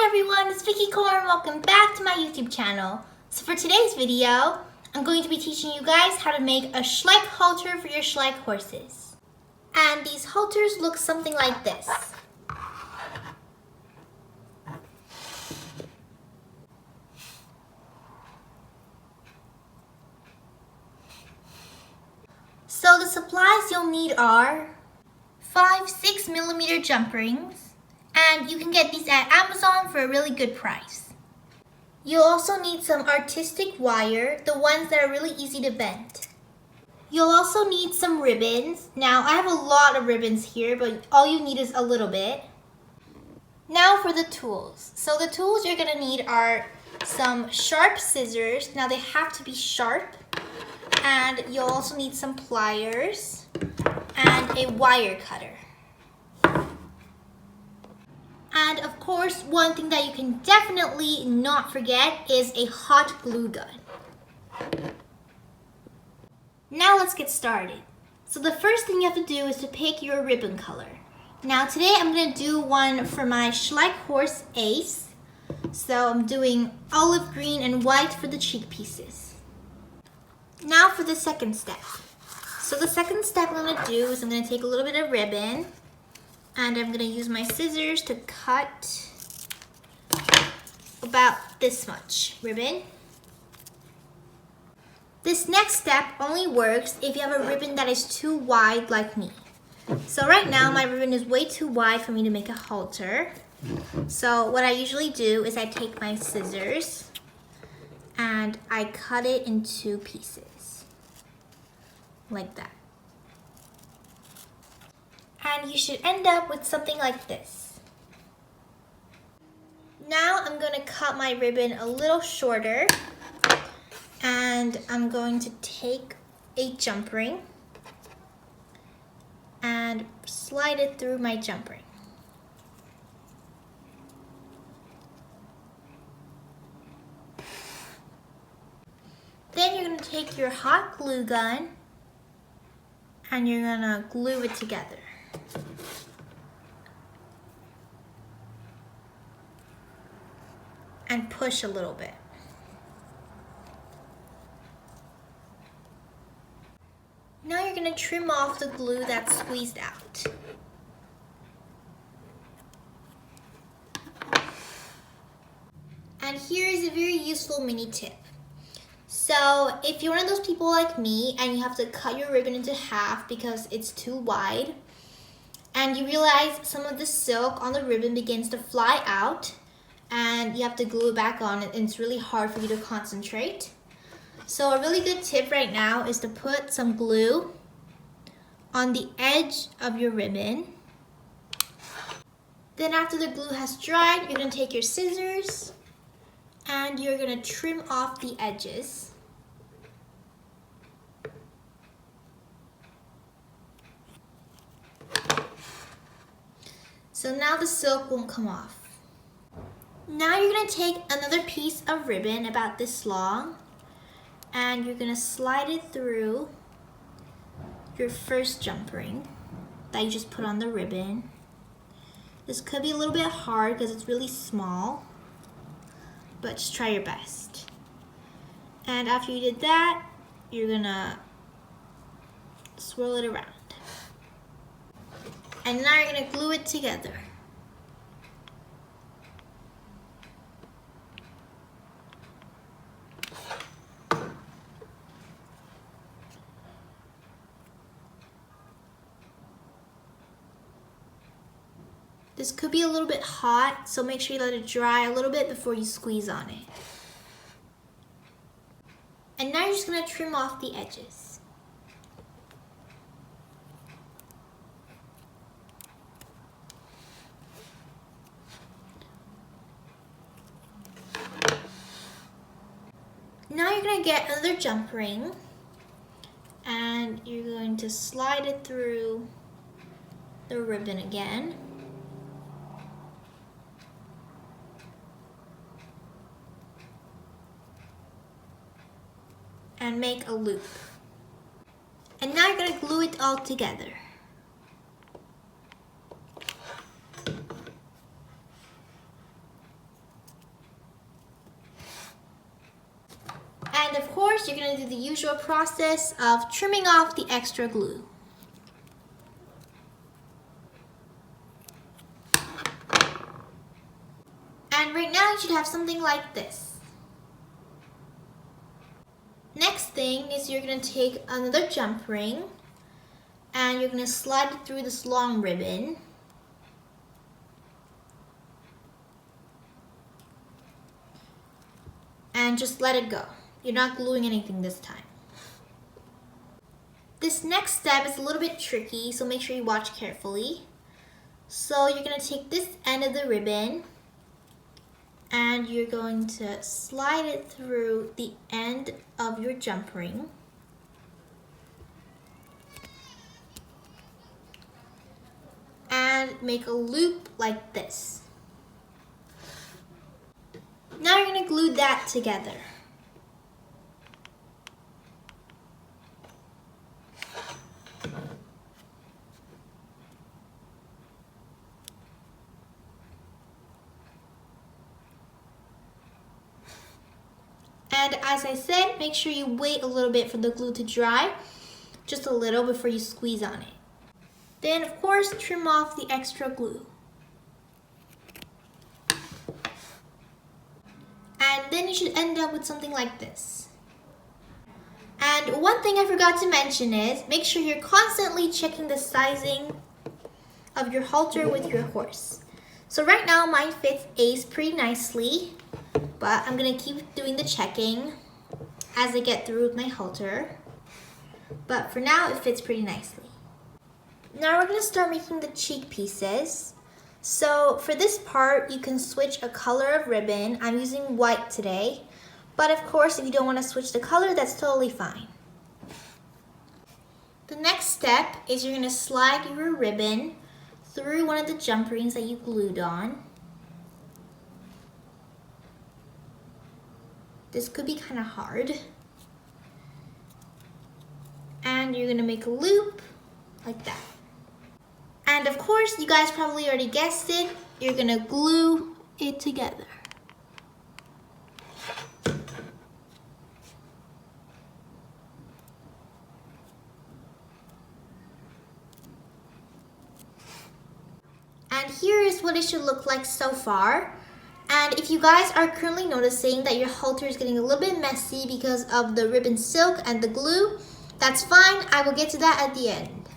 Hi everyone, it's Vickycorn. Welcome back to my YouTube channel. So for today's video, I'm going to be teaching you guys how to make a Schleich halter for your Schleich horses. And these halters look something like this. So the supplies you'll need are 5 6mm jump rings, and you can get these at Amazon for a really good price. You'll also need some artistic wire, the ones that are really easy to bend. You'll also need some ribbons. Now I have a lot of ribbons here, but all you need is a little bit. Now for the tools. So the tools you're gonna need are some sharp scissors. Now they have to be sharp. And you'll also need some pliers and a wire cutter. And of course, one thing that you can definitely not forget is a hot glue gun. Now let's get started. So the first thing you have to do is to pick your ribbon color. Now today I'm going to do one for my Schleich horse Ace. So I'm doing olive green and white for the cheek pieces. Now for the second step. So the second step I'm going to do is I'm going to take a little bit of ribbon and I'm going to use my scissors to cut about this much ribbon. This next step only works if you have a ribbon that is too wide like me. So right now my ribbon is way too wide for me to make a halter. So what I usually do is I take my scissors and I cut it in 2 pieces, like that. And you should end up with something like this. Now I'm going to cut my ribbon a little shorter, and I'm going to take a jump ring and slide it through my jump ring. Then you're going to take your hot glue gun and you're going to glue it together. And push a little bit. Now you're going to trim off the glue that's squeezed out. And here is a very useful mini tip. So if you're one of those people like me and you have to cut your ribbon into half because it's too wide, and you realize some of the silk on the ribbon begins to fly out and you have to glue it back on, and it's really hard for you to concentrate. So a really good tip right now is to put some glue on the edge of your ribbon. Then after the glue has dried, you're going to take your scissors and you're going to trim off the edges. So now the silk won't come off. Now you're going to take another piece of ribbon about this long and you're going to slide it through your first jump ring that you just put on the ribbon. This could be a little bit hard because it's really small, but just try your best. And after you did that, you're going to swirl it around. And now you're going to glue it together. This could be a little bit hot, so make sure you let it dry a little bit before you squeeze on it. And now you're just going to trim off the edges. Now you're going to get another jump ring and you're going to slide it through the ribbon again. And make a loop. And now you're going to glue it all together. And of course, you're going to do the usual process of trimming off the extra glue. And right now you should have something like this. Next thing is you're going to take another jump ring and you're going to slide it through this long ribbon. And just let it go. You're not gluing anything this time. This next step is a little bit tricky, so make sure you watch carefully. So you're going to take this end of the ribbon and you're going to slide it through the end of your jump ring. And make a loop like this. Now you're going to glue that together. And as I said, make sure you wait a little bit for the glue to dry, just a little before you squeeze on it. Then of course, trim off the extra glue. And then you should end up with something like this. And one thing I forgot to mention is, make sure you're constantly checking the sizing of your halter with your horse. So right now mine fits Ace pretty nicely, but I'm gonna keep doing the checking as I get through with my halter. But for now, it fits pretty nicely. Now we're gonna start making the cheek pieces. So for this part, you can switch a color of ribbon. I'm using white today, but of course, if you don't wanna switch the color, that's totally fine. The next step is you're gonna slide your ribbon through one of the jump rings that you glued on. This could be kind of hard. And you're gonna make a loop like that. And of course, you guys probably already guessed it, you're gonna glue it together. And here is what it should look like so far. And if you guys are currently noticing that your halter is getting a little bit messy because of the ribbon silk and the glue, that's fine. I will get to that at the end.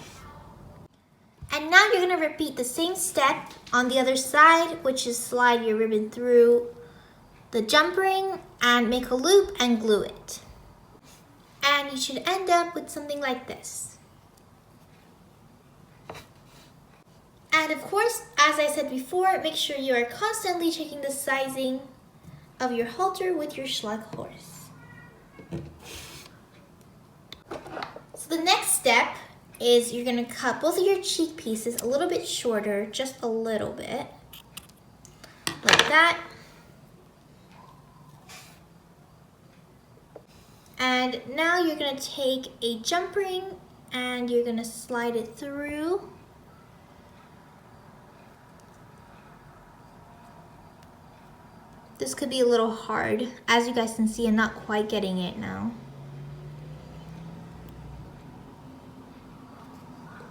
And now you're going to repeat the same step on the other side, which is slide your ribbon through the jump ring and make a loop and glue it. And you should end up with something like this. And of course, as I said before, make sure you are constantly checking the sizing of your halter with your Schleich horse. So the next step is you're going to cut both of your cheek pieces a little bit shorter, just a little bit, like that. And now you're going to take a jump ring and you're going to slide it through. This could be a little hard. As you guys can see, I'm not quite getting it now.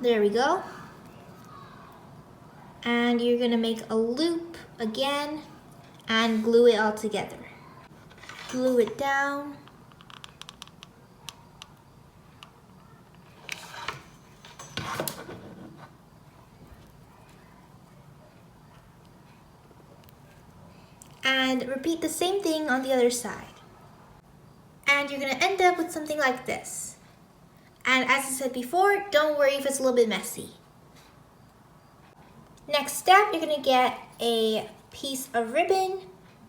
There we go. And you're gonna make a loop again and glue it all together. Glue it down. And repeat the same thing on the other side. And you're gonna end up with something like this. And as I said before, don't worry if it's a little bit messy. Next step, you're gonna get a piece of ribbon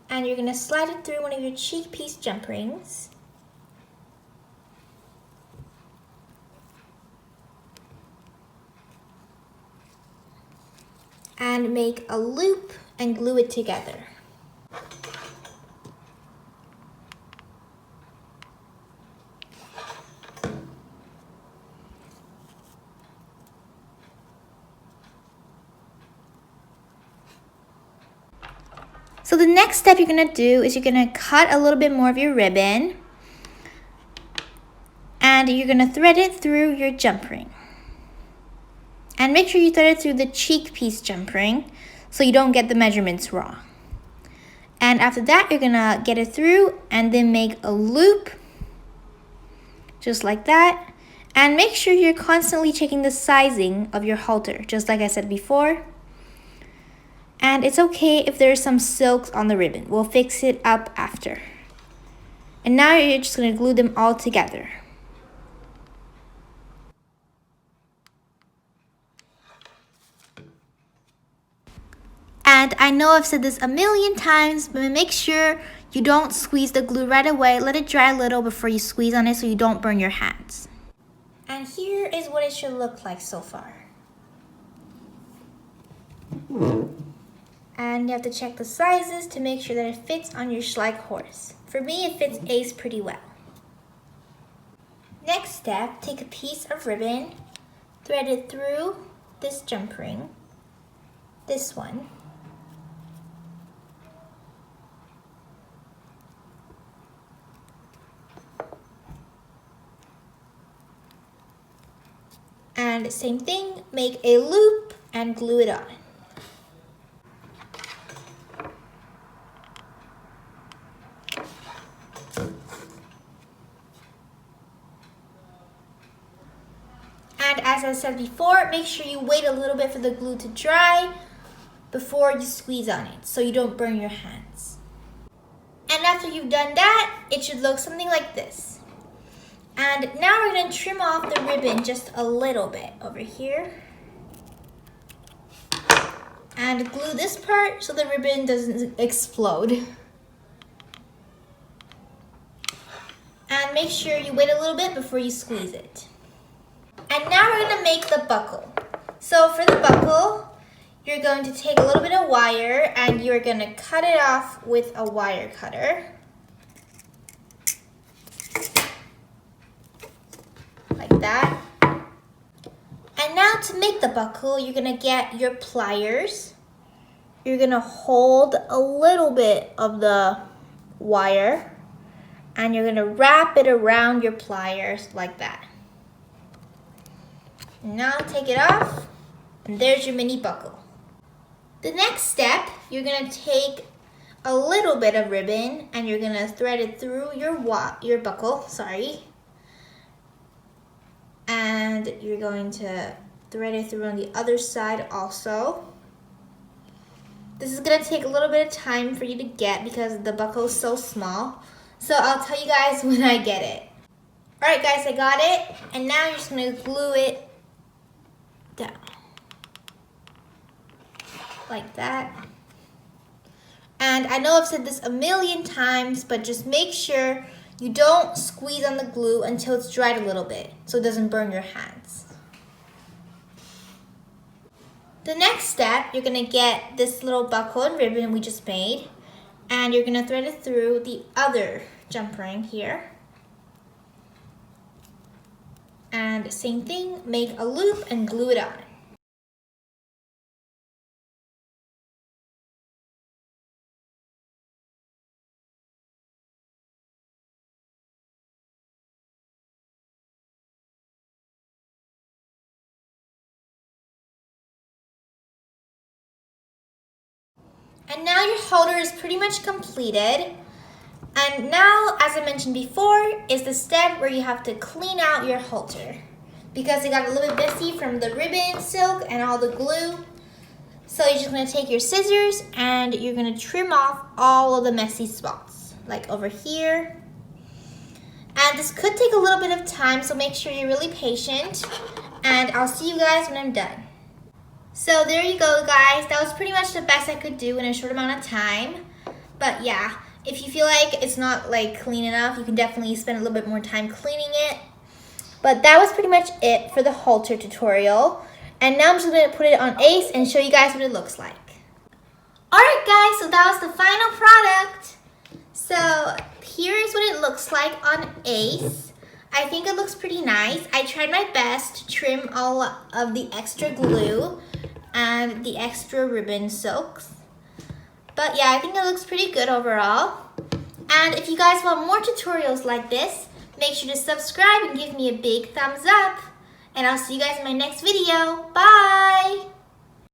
and you're gonna slide it through one of your cheek piece jump rings. And make a loop and glue it together. So the next step you're gonna do is you're gonna cut a little bit more of your ribbon And you're gonna thread it through your jump ring. And make sure you thread it through the cheek piece jump ring so you don't get the measurements wrong. And after that, you're gonna get it through and then make a loop, just like that. And make sure you're constantly checking the sizing of your halter, just like I said before. And it's okay if there's some silks on the ribbon. We'll fix it up after. And now you're just gonna glue them all together. And I know I've said this a million times, but make sure you don't squeeze the glue right away. Let it dry a little before you squeeze on it so you don't burn your hands. And here is what it should look like so far. And you have to check the sizes to make sure that it fits on your Schleich horse. For me, it fits Ace pretty well. Next step, take a piece of ribbon, thread it through this jump ring, this one, and same thing, make a loop and glue it on. And as I said before, make sure you wait a little bit for the glue to dry before you squeeze on it so you don't burn your hands. And after you've done that, it should look something like this. And now we're going to trim off the ribbon just a little bit over here. And glue this part so the ribbon doesn't explode. And make sure you wait a little bit before you squeeze it. And now we're going to make the buckle. So for the buckle, you're going to take a little bit of wire and you're going to cut it off with a wire cutter. Like that. And now to make the buckle, you're going to get your pliers. You're going to hold a little bit of the wire and you're going to wrap it around your pliers like that. Now take it off, and there's your mini buckle. The next step, you're gonna take a little bit of ribbon and you're gonna thread it through your buckle, and you're going to thread it through on the other side also. This is gonna take a little bit of time for you to get because the buckle is so small. So I'll tell you guys when I get it. All right guys, I got it, and now you're just gonna glue it down like that. And I know I've said this a million times, but just make sure you don't squeeze on the glue until it's dried a little bit so it doesn't burn your hands. The next step, you're gonna get this little buckle and ribbon we just made, and you're gonna thread it through the other jump ring here. And same thing, make a loop and glue it on. And now your halter is pretty much completed. And now, as I mentioned before, is the step where you have to clean out your halter because it got a little bit messy from the ribbon, silk, and all the glue. So you're just gonna take your scissors and you're gonna trim off all of the messy spots, like over here. And this could take a little bit of time, so make sure you're really patient. And I'll see you guys when I'm done. So there you go, guys. That was pretty much the best I could do in a short amount of time. But yeah. If you feel like it's not like clean enough, you can definitely spend a little bit more time cleaning it. But that was pretty much it for the halter tutorial. And now I'm just going to put it on Ace and show you guys what it looks like. Alright guys, so that was the final product. So here is what it looks like on Ace. I think it looks pretty nice. I tried my best to trim all of the extra glue and the extra ribbon silks. But yeah, I think it looks pretty good overall. And if you guys want more tutorials like this, Make sure to subscribe and give me a big thumbs up. And I'll see you guys in my next video. Bye!